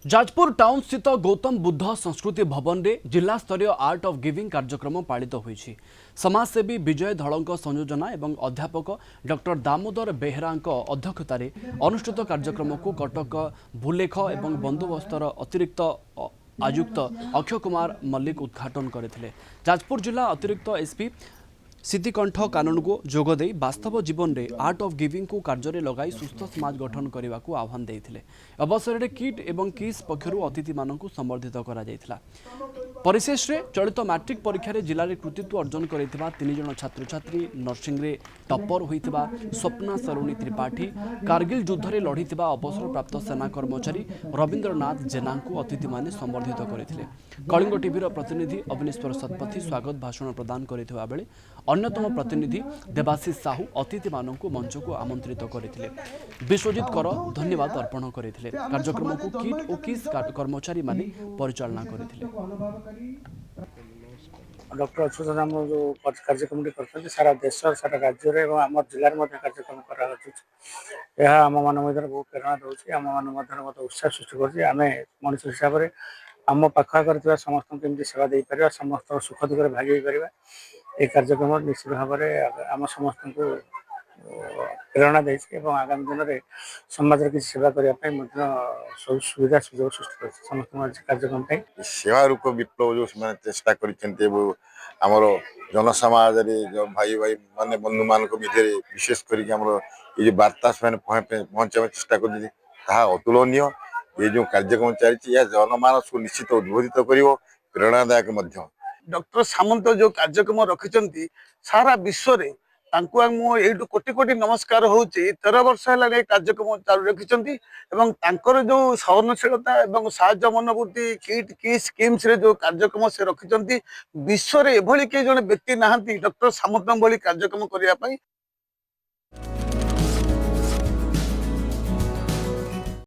Jajpur town स्थित गौतम बुद्ध संस्कृति भवन में जिला स्तरीय आर्ट ऑफ गिविंग कार्यक्रम पालित होईछि। समाजसेवी विजय धड़ों संयोजना एवं अध्यापक डॉक्टर दामोदर बेहेरा अध्यक्षतार अनुष्ठित कार्यक्रम को कटक भूलेख एवं बंदोबस्तर अतिरिक्त आयुक्त अक्षय कुमार मल्लिक उद्घाटन करथिले। जाजपुर जिला अतिरिक्त एसपी सिद्धिकंठ कानून को जोगदे वास्तव जीवन में आर्ट ऑफ गिविंग को कार्य लगाई सुस्थ समाज गठन करने को आह्वान देते अवसर में किट एवं किस पक्षर अतिथि मानक संबर्धित करा परिशेष चलित मैट्रिक परीक्षा जिले में कृतित्व अर्जन कर 3 जन छात्र छात्री नर्सिंग रे टपर होता स्वप्ना सरुणी त्रिपाठी कारगिल युद्ध में लड़ी अवसर प्राप्त सेना कर्मचारी रवींद्रनाथ जेना को अतिथि माने संबर्धित करते कलिंग टीवी प्रतिनिधि अविनेश्वर शतपथी स्वागत भाषण प्रदान करथिबा बेले अन्यतम प्रतिनिधि देवाशीष साहू अतिथि मानक मंच को आमंत्रित करते विश्वजित कर धन्यवाद अर्पण करते कार्यक्रम को किट और किस कर्मचारी माने परिचालना करते। डॉक्टर अच्युत नाम जो कार्यक्रम कर सारा देश सारा राज्य आम जिले में कार्यक्रम करम मध्य बहुत प्रेरणा दूसरी आम मान उत्साह सृष्टि करें मनुष्य हिसाब से आम पाखर समस्त केमी सेवा दे पार समस्त सुख दुख भागी ये कार्यक्रम निश्चित भाव में आम समस्त को प्रेरणा दे आगामी दिन में समाज किसी सेवा करने सब सुविधा सुजोग सृष्टि कर समस्त कार्यक्रम सेवा रूप विप्लव जो चेष्टा करमर जनसमाज जो भाई भाई माने बंधु मान मध्य विशेष कर वार्ता से पहुंचा चेष्टा कर अतुलनीय ये जो कार्यक्रम चली जनमानस को निश्चित उद्बोधित कर प्रेरणादायक। डॉक्टर सामंत जो कार्यक्रम रखिंट सारा विश्व में यू कोटि कोटि नमस्कार हो 13 वर्ष है कार्यक्रम चालू रखिंट जो सहनशीलता और साहय मनोवृत्ति किट की स्कीम्स रे जो कार्यक्रम से रखिंट विश्व में एभली कई जन व्यक्ति ना डॉक्टर सामंत भली कार्यक्रम करने।